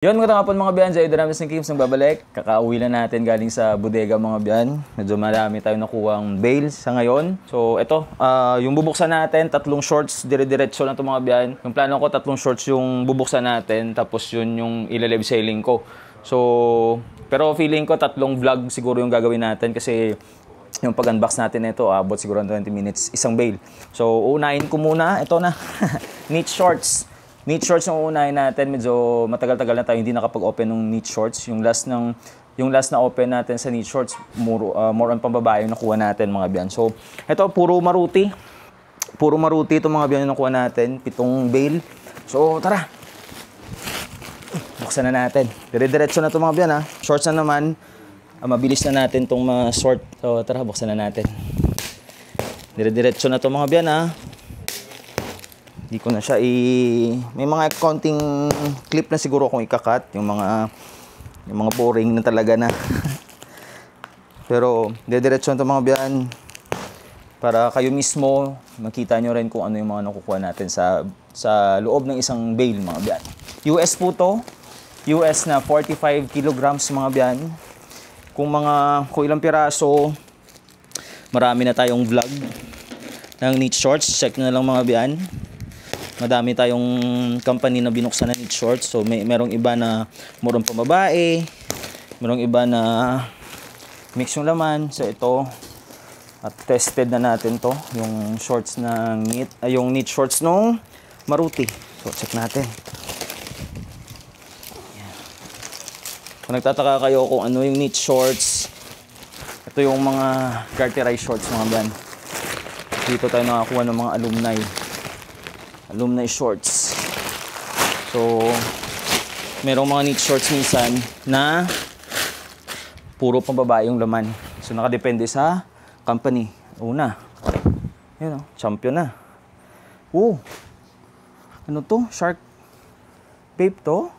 Yun, magandang hapon mga biyan, Jay Dinamis ng Kims nang babalik. Kakauwi na natin galing sa bodega mga biyan. Medyo marami tayo nakuhang bail sa ngayon. So ito, yung bubuksan natin, tatlong shorts, dire-diretso na ito mga biyan. Yung plano ko, tatlong shorts yung bubuksan natin, tapos yun yung ilalive selling ko. So, pero feeling ko tatlong vlog siguro yung gagawin natin kasi yung pag-unbox natin ito, abot siguro 20 minutes, isang bail. So, unahin ko muna, ito na, knit shorts. Knit shorts yung unahin natin, medyo matagal-tagal na tayo hindi nakapag-open ng knit shorts. Yung last na open natin sa knit shorts, more on pambabae yung nakuha natin mga biyan. So, ito puro maruti. Puro maruti itong mga biyan yung nakuha natin, 7 bail. So, tara. Buksan na natin. Dire-diretso na ito mga biyan ha. Shorts na naman. Mabilis na natin itong ma-sort. So, tara, buksan na natin. Dire-diretso na ito mga biyan ha. Hindi ko na siya may mga konting clip na siguro akong ikakat. Yung mga boring na talaga na. Pero, dire-diretso na ito mga biyan. Para kayo mismo, makita nyo rin kung ano yung mga nakukuha natin sa loob ng isang bail mga biyan. US po to. US na 45 kilograms mga biyan. Kung ilang piraso, marami na tayong vlog ng knit shorts. Check na lang mga biyan. Madami tayong company na binuksan na knit shorts. So merong iba na murong pambabae, merong iba na mix yung laman. So ito, at tested na natin to, yung shorts ng knit, yung knit shorts nung Maruti. So check natin. Yan. Kung nagtataka kayo kung ano yung knit shorts, ito yung mga garterized shorts mga biyan. Dito tayo nakakuha ng mga alumni shorts. So, merong mga knit shorts minsan na puro pambabae yung laman. So, nakadepende sa company. Una. Yun o, champion na. Ano to? Shark Pape to?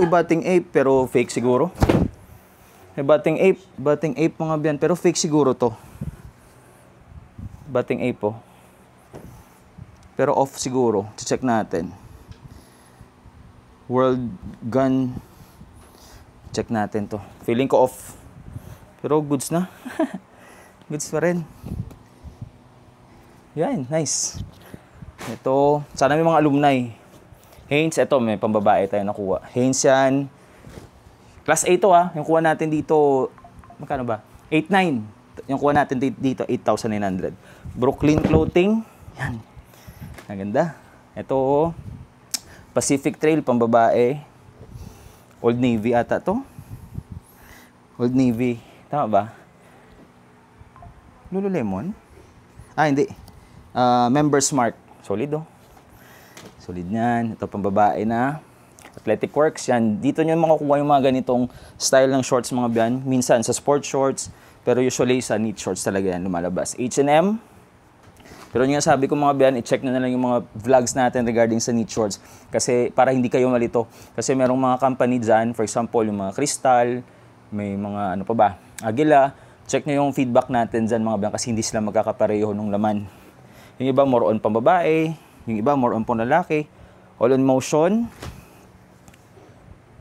Ibating ape pero fake siguro. Ibating ape mga biyan pero fake siguro to. Ibating ape po. Pero off siguro. Check natin. World Gun. Check natin to. Feeling ko off. Pero goods na. Goods pa rin. Yan, nice. Ito, sana may mga alumni. Hanes, ito may pambabae tayo nakuha. Hanes yan. Class A to ha. Yung kuha natin dito, magkano ba? 8,900. Yung kuha natin dito, 8,900. Brooklyn Clothing. Yan. Ang ganda. Ito, Pacific Trail, pambabae. Old Navy ata to. Old Navy. Tama ba? Lululemon? Hindi. Members Mark. Solid oh. Solid yan. Ito, pambabae na. Athletic Works. Yan. Dito nyo makukuha yung mga ganitong style ng shorts mga biyan. Minsan sa sport shorts. Pero usually sa knit shorts talaga yan lumalabas. H&M. Pero yung sabi ko mga biyan, i-check na lang yung mga vlogs natin regarding sa knit shorts. Kasi para hindi kayo malito. Kasi merong mga company dyan, for example, yung mga Crystal, may mga ano pa ba, Agila. Check nyo yung feedback natin dyan mga biyan kasi hindi sila magkakapareho ng laman. Yung iba more on pambabae, yung iba more on lalaki. All on Motion.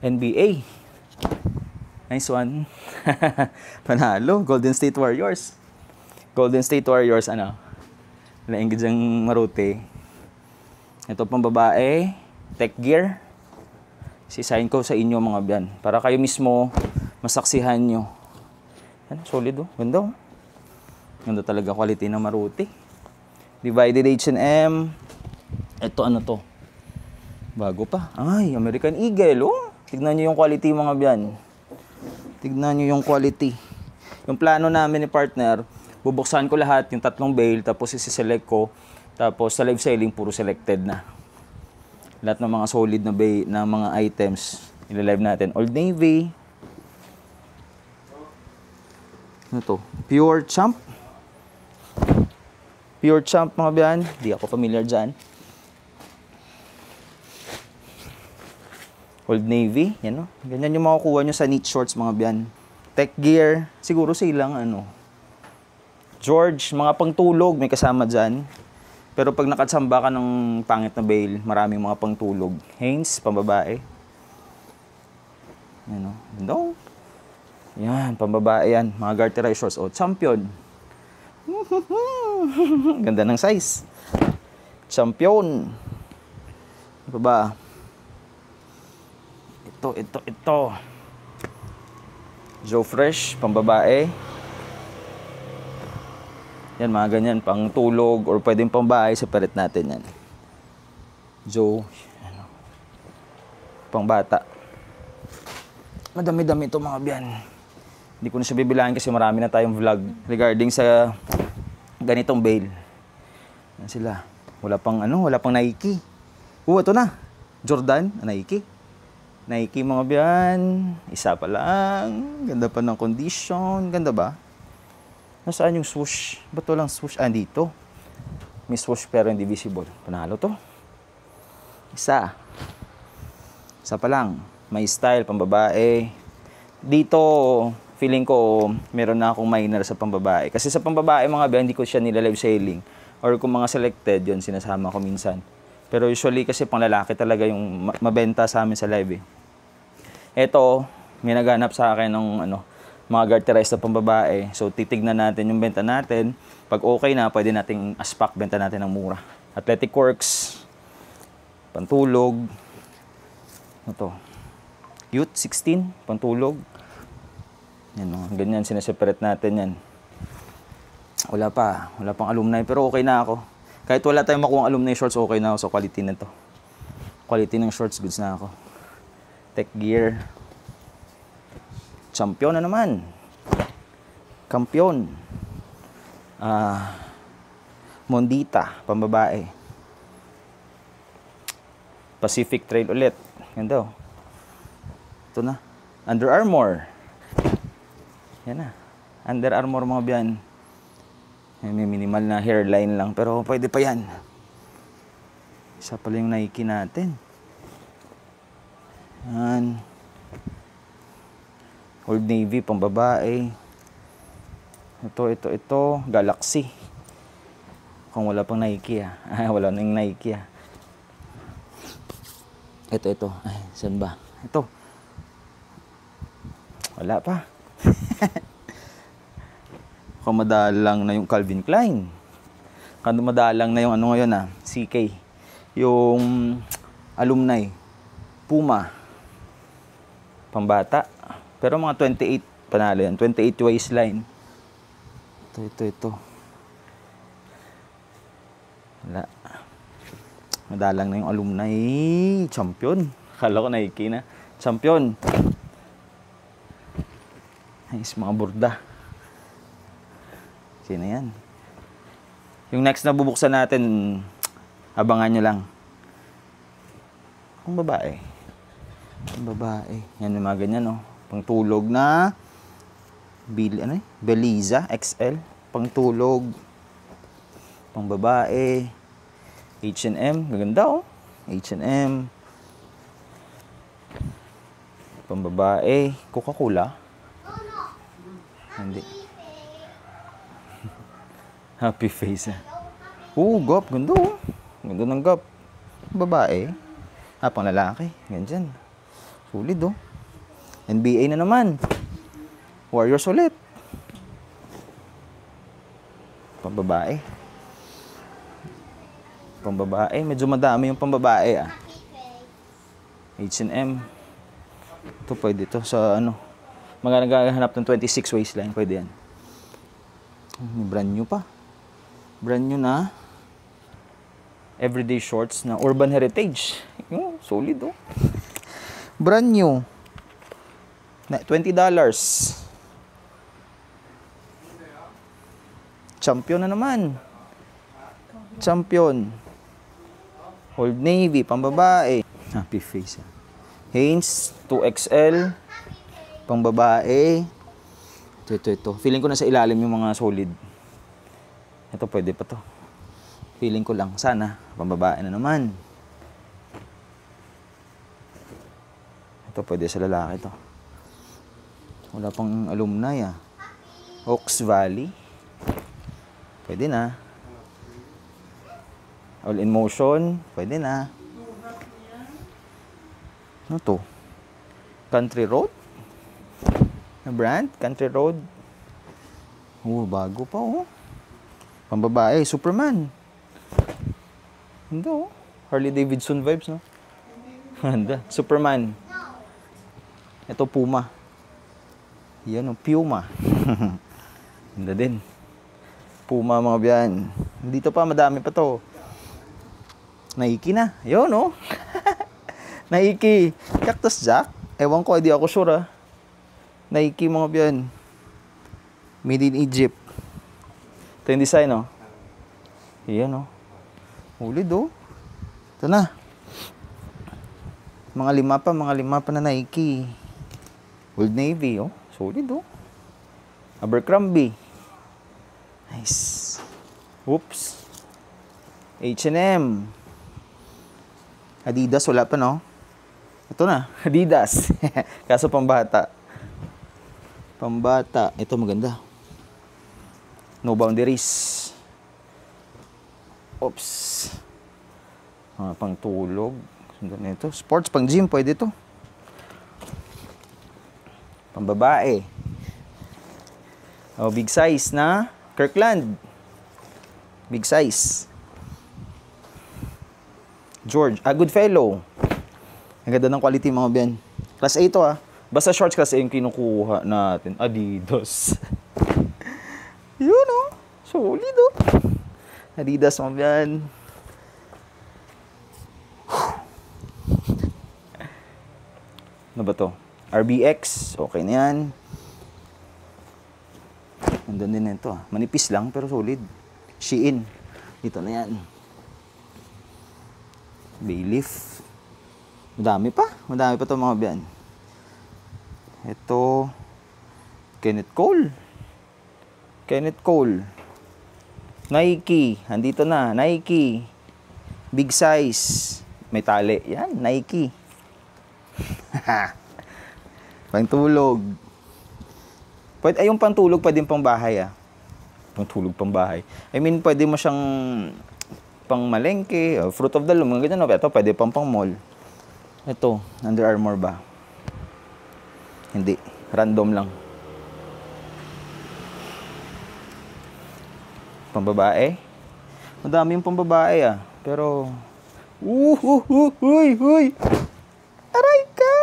NBA. Nice one. Panalo. Golden State Warriors. Golden State Warriors, ano? Nainggit yung Maruti. Ito pang babae. Tech Gear. Sisahin ko sa inyo mga biyan. Para kayo mismo masaksihan nyo. Yan, solid oh. Ganda oh. Ganda talaga quality ng Maruti. Divided H&M. Ito ano to? Bago pa. Ay, American Eagle oh. Tignan nyo yung quality mga biyan. Tignan nyo yung quality. Yung plano namin ni partner, bubuksan ko lahat, yung 3 bail, tapos isi-select ko. Tapos sa live selling, puro selected na. Lahat ng mga solid na bail, na mga items, ilalive natin. Old Navy. Ano to? Pure Champ. Pure Champ mga biyan. Di ako familiar dyan. Old Navy. Yan o. Ganyan yung makukuha nyo sa knit shorts mga biyan. Tech Gear. Siguro silang ano. George, mga pangtulog, may kasama dyan. Pero pag nakatsamba ka ng pangit na bail, maraming mga pangtulog. Hanes, pambabae. Yan o. Ganda o. Yan, pambabae yan. Mga garterized shorts. O, champion. Ganda ng size. Champion. Ano pa ba? Ito. Joe Fresh, pambabae. Yan, mga ganyan, pang tulog or pwedeng pambahay, separate natin yan. Joe, ano, pang bata. Madami-dami ito mga biyan. Hindi ko na siya bibilangin kasi marami na tayong vlog regarding sa ganitong bail. Yan sila. Wala pang Nike. Ito na. Jordan, Nike. Nike mga biyan. Isa pa lang. Ganda pa ng condition. Ganda ba? Nasaan yung swoosh? Ba't walang swoosh? Dito. May swoosh pero hindi visible. Panalo to. Isa pa lang. May style, pambabae. Dito, feeling ko, meron na akong minor sa pambabae. Kasi sa pambabae, mga biyan, hindi ko siya nila-live selling. Or kung mga selected, yun, sinasama ko minsan. Pero usually, kasi pang lalaki talaga yung mabenta sa amin sa live eh. Ito, may naghanap sa akin ng mga garterized na pambabae. So, titignan natin yung benta natin. Pag okay na, pwede nating aspak, benta natin ng mura. Athletic Works, pantulog. Ito. Youth 16, pantulog. Yan, ganyan, sineseparate natin yan. Wala pang alumni, pero okay na ako. Kahit wala tayong makuha alumni shorts, okay na ako sa quality na to. Quality ng shorts, goods na ako. Tech Gear. Champion na naman. Kampiyon. Mondita, pambabae. Pacific Trail ulit. Ganda. Ito na. Under Armour. Yan na. Under Armour mga biyan. May minimal na hairline lang. Pero pwede pa yan. Isa pala yung Nike natin. Yan. Old Navy, pambabae. Ito. Galaxy. Kung wala pang Nike wala nang Nike Ito. Ay, saan ba? Ito. Wala pa. Madalang na yung Calvin Klein. Madalang na yung ngayon CK. Yung alumni. Puma. Pambata. Pero mga 28 panalo yan. 28 waistline. Ito. Wala. Madalang na yung alumni. Champion. Kala ko Nike na. Champion. Ayos, mga burda. Okay na yan. Yung next na bubuksan natin, abangan nyo lang. Ang babae. Yan yung mga ganyan, Pangtulog na Beliza XL. Pangtulog. Pangbabae. H&M. Gaganda, H&M. Pambabae. Coca-Cola. Hindi. Happy face. Gap. Ganda, Ganda ng gap. Babae. Pang lalaki. Ganyan. Sulit, NBA na naman. Warriors ulit. Pambabae. Medyo madami yung pambabae, H&M. Ito pwede to sa mga naghahanap ng 26 waistline. Pwede yan. May brand new pa. Brand new na. Everyday shorts na Urban Heritage. Solid, Brand new. $20. Champion na naman. Champion. Old Navy, pambabae. Happy face. Hanes, 2XL. Pambabae. Ito. Feeling ko na sa ilalim yung mga solid. Ito, pwede pa to. Feeling ko lang. Sana. Pambabae na naman. Ito, pwede sa lalaki to. Wala pang alumni, Oaks Valley. Pwede na. All in motion. Pwede na. Ano to? Country Road? Na brand? Country Road. Oh, bago pa oh. Pambabae, Superman. Hindi oh. Harley Davidson vibes, no? Handa. Superman. Ito, Puma. Yan oh, Puma. Handa din. Puma mga biyan. Dito pa, madami pa to. Nike na. Yun oh. Nike. Cactus Jack. Ewan ko, hindi ako sure ah. Nike mga biyan. Made in Egypt. Ito yung design, oh. Iyan, oh. Ulid, oh. Ito na. Mga lima pa na Nike. Old Navy, oh. Solid, oh. Abercrombie. Nice. Oops. H&M. Adidas, wala pa, no? Ito na, Adidas. Kaso pambata. Pambata. Ito maganda. No Boundaries. Oops. Pang tulog. Sundan na ito. Sports, pang gym, pwede ito. Pang babae. Oh, big size na Kirkland. Big size. George. Goodfellow. Ang ganda ng quality mga ben. Class A ito ah. Basta shorts class A yung kinukuha natin. Adidas. Yun oh. Solid oh. Adidas mga ben. Ano ba to? RBX. Okay na yan. Nandun din na ito ah. Manipis lang pero solid. Shein. Dito na yan. Bayleaf. Madami pa ito mga biyan. Ito Kenneth Cole. Nike, andito na, Nike. Big size. May tali. Yan, Nike. Pantulog. Pwede yung pantulog pwedeng pang bahay ah. Pantulog pang bahay. I mean, pwede mo siyang pang malengke, Fruit of the Loom, mga ganyan. Ito pwede pang mall. Ito, Under Armour ba? Hindi, random lang. Pambabae? Madami yung pambabae ah. Pero, huy! Aray ka!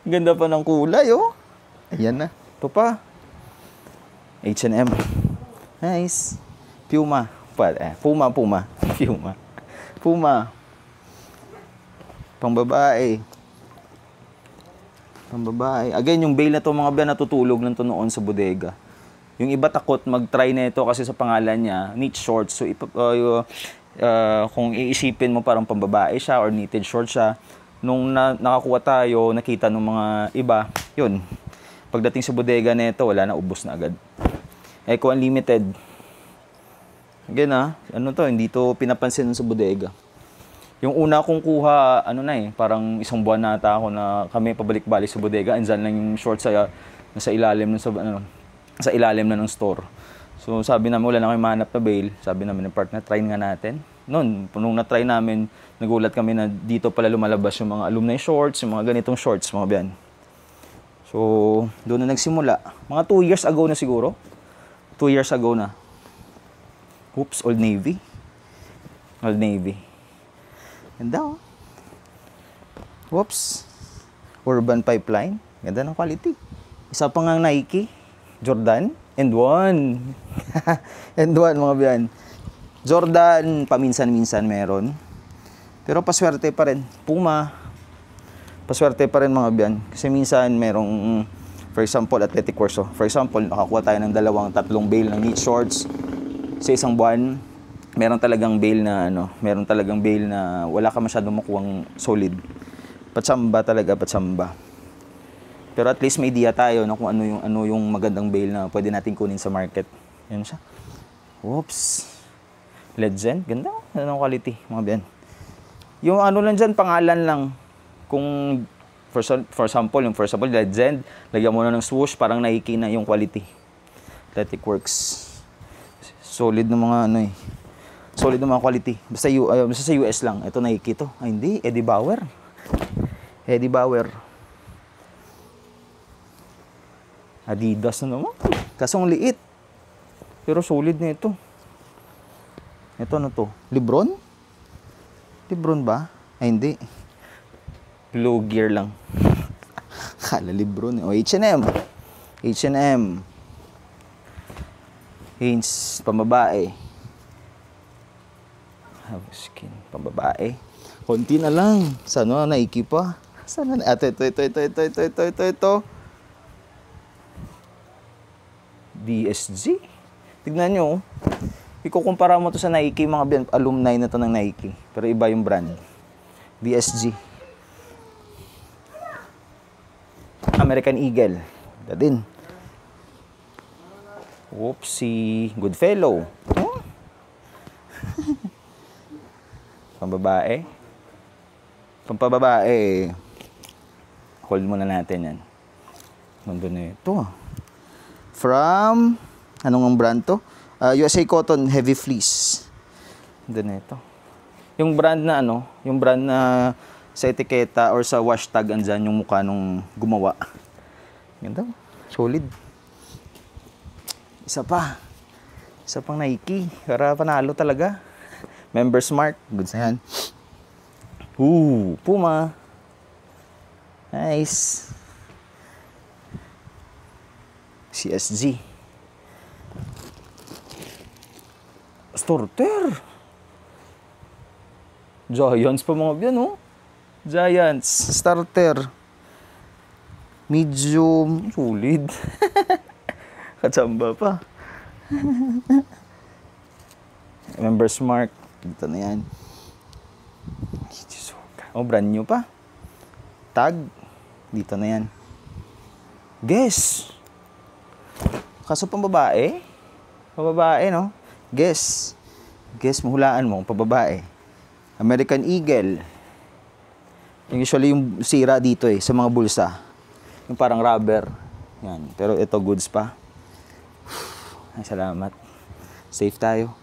Ganda pa ng kulay oh. Ayan na. Ito pa. H&M. Nice. Puma. Puma. Pambabae. Again, yung bail na to mga ba natutulog lang to noon sa bodega. Yung iba takot mag-try na ito kasi sa pangalan niya, knit shorts. So, kung iisipin mo parang pambabae siya or knitted shorts siya, nung nakakuha tayo, nakita ng mga iba, yun. Pagdating sa bodega na ito, wala na, ubos na agad. Eco Unlimited. Again ano to, hindi to pinapansin sa bodega. Yung una kong kuha, parang isang buwan na ata ako na kami pabalik-balik sa bodega, andyan lang yung shorts sa ilalim sa ilalim na ng store. So sabi namin, wala na kami mahanap na bail. Sabi namin ng partner, try nga natin. Noon, nung na-try namin, nagulat kami na dito pala lumalabas yung mga alumni shorts, yung mga ganitong shorts, mga biyan. So, doon na nagsimula. Mga 2 years ago na siguro. 2 years ago na. Oops, Old Navy. Ganda oh. Whoops. Urban Pipeline. Ganda ng quality. Isa pa nga Nike. Jordan. And one mga biyan. Jordan, paminsan-minsan meron. Pero paswerte pa rin. Puma. Paswerte pa rin mga biyan. Kasi minsan merong, for example, athletic wear. So, for example, nakakuha tayo ng 2-3 bale ng knit shorts sa isang buwan. Meron talagang bale na wala ka masyadong makuhang solid. Patsamba. Pero at least may idea tayo na kung ano yung magandang bale na pwede natin kunin sa market. Yan siya. Whoops. Legend. Ganda. Anong quality, mga biyan. Yung lang dyan, pangalan lang. Kung, for example, Legend, lagyan mo na ng swoosh, parang Nike na yung quality. Athletic Works. Solid na mga Solid ng mga quality. Basta sa US lang. Ito Nike to. Ay hindi, Eddie Bauer. Eddie Bauer. Adidas na naman. Kasong liit. Pero solid na ito. Ito ano to? Lebron? Lebron ba? Ay hindi. Low gear lang. Kala Lebron. O H&M. H&M. Hanes, pambabae. Have skin, pambabae. Konti na lang. Sana Nike pa. Sana na. Ito. DSG. Tignan nyo. Ikukumpara mo to sa Nike, mga alumni na to ng Nike. Pero iba yung brand. DSG. American Eagle. Ito din. Whoopsie. Goodfellow. Oh. Pambabae. Pampababae. Hold muna natin yan. Nandun na ito. From, anong brand to? USA Cotton Heavy Fleece. Nandun na ito. Yung brand na yung brand na sa etiketa or sa wash tag andyan yung mukha nung gumawa. Ganda. Solid. Isa pang Nike. Para panalo talaga. Members Mark. Goods na yan. Puma. Nice. CSG. Starter. Giants pa mga yan, oh. Giants. Starter. Medium. Solid. Katsamba pa. Members Mark. Dito na yan. Oh, brand new pa. Tag. Dito na yan. Guess. Kaso pambabae. Pambabae, no? Guess. Guess, mahulaan mo. Pambabae. American Eagle. Yung usually yung sira dito sa mga bulsa. Yung parang rubber. Yan. Pero ito goods pa. Ay, salamat. Safe tayo.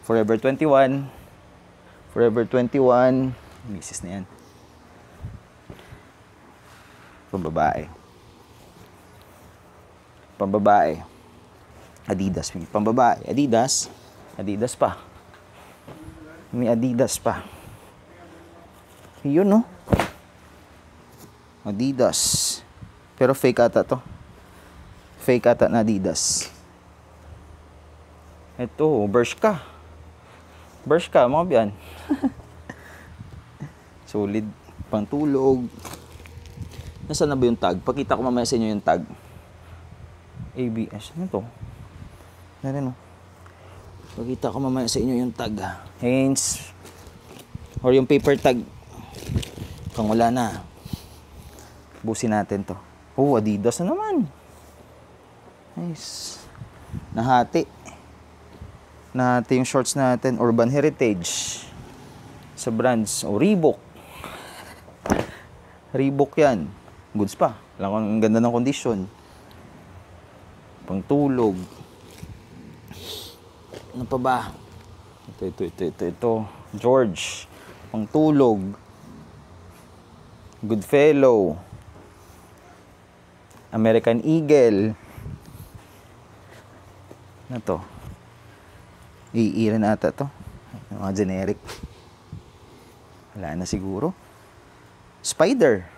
Forever 21. Forever 21. Misis na yan. Pambabae. Pambabae. Adidas. Pambabae. Adidas. Adidas pa. May Adidas pa. Yun, no? Adidas. Pero fake ata to. Fake ata na Adidas. Ito, Bershka. Bershka, mga biyan. Solid. Pantulog. Nasaan na ba yung tag? Pakita ko mamaya sa inyo yung tag. ABS. Ano to? Narin, no? Pakita ko mamaya sa inyo yung tag. Hanes. Or yung paper tag. Kung wala na. Busin natin to. Oh, Adidas na naman. Nice. Nahati. Nahati yung shorts natin. Urban Heritage. Sa brands. O, Reebok. Reebok yan. Goods pa. Alam ko, ang ganda ng condition. Pangtulog. Ano pa ba? Ito. George. Pangtulog. Goodfellow. American Eagle. Ano to? Iira na ata to. Mga generic. Wala na siguro. Spider.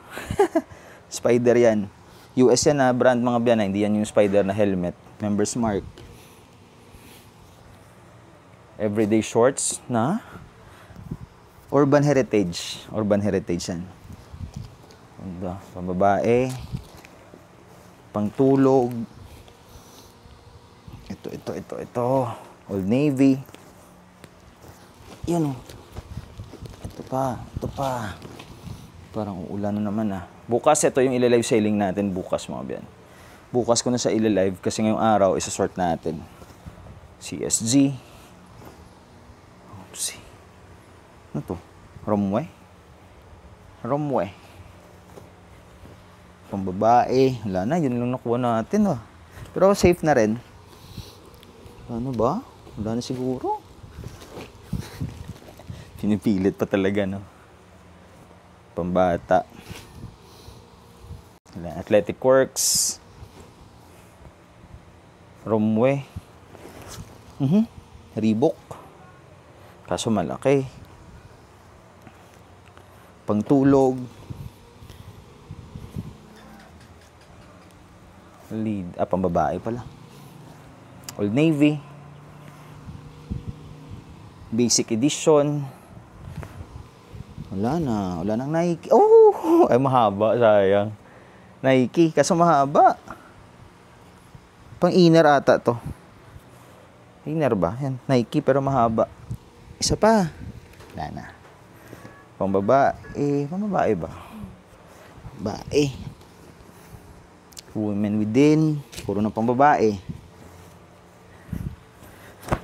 Spider yan. US yan na brand mga biyan. Hindi yan yung Spider na helmet. Members Mark. Everyday shorts na Urban Heritage. Urban Heritage yan. Pambabae. Pangtulog. Ito. Old Navy. Yan o. Ito pa. Parang uulan na naman ah. Bukas, ito yung ilalive selling natin bukas mga biyan. Bukas ko na sa ilalive kasi ngayong araw isa-sort natin. CSG. Oopsie. Ano to? Romwe. Pambabae. Wala na, yun lang nakuha natin Pero safe na rin. Ano ba? Wala na siguro. Pinipilit pa talaga, no? Pambata. Athletic Works. Romwe. Reebok. Kaso malaki. Pangtulog. Pambabae pala. Old Navy. Basic Edition. Wala nang Nike. Oh, ay mahaba, sayang. Nike, kaso mahaba. Pang inner ata to. Inner ba? Yan, Nike pero mahaba. Isa pa. Wala na. Pambabae ba? Bae. Women Within. Puro na pambabae.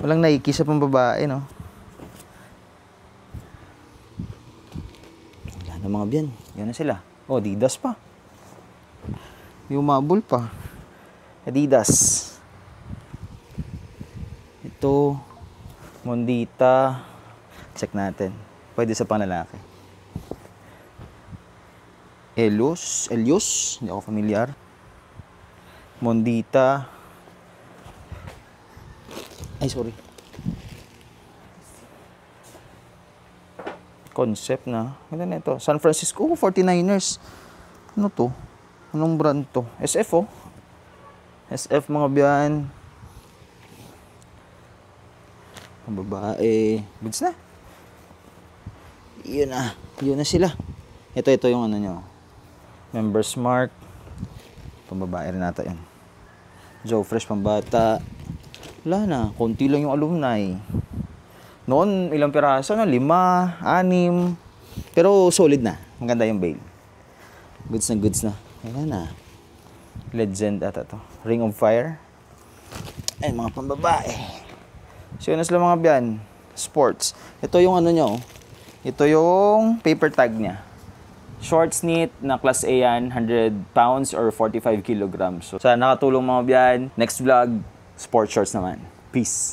Walang Nike sa pambabae, no? Wala na mga biyan. Yan na sila. Oh, Adidas pa. Yung mabul pa. Adidas. Ito. Mondita. Check natin. Pwede sa panlalaki. Elios. Hindi ako familiar. Mondita. Ay, sorry. Concept na. Ano na ito? San Francisco. 49ers. Ano to? Anong brand to? SF, oh. SF, mga biyan. Ang babae. Goods na. Yun na sila. Ito yung ano nyo. Members Mark. Pambabae rin nata yan. Joe Fresh, pambata. Wala na. Konti lang yung alumni. Noon, ilang piraso na? 5, 6. Pero solid na. Maganda yung bail. Goods na. Wala na. Legend ata to. Ring of Fire. Ay, mga pambabae. So, yun na sila mga biyan. Sports. Ito yung ano nyo. Ito yung paper tag niya. Short knit na class A yan. 100 pounds or 45 kilograms. So, sana nakatulong mga biyan. Next vlog, sports shorts naman. Peace.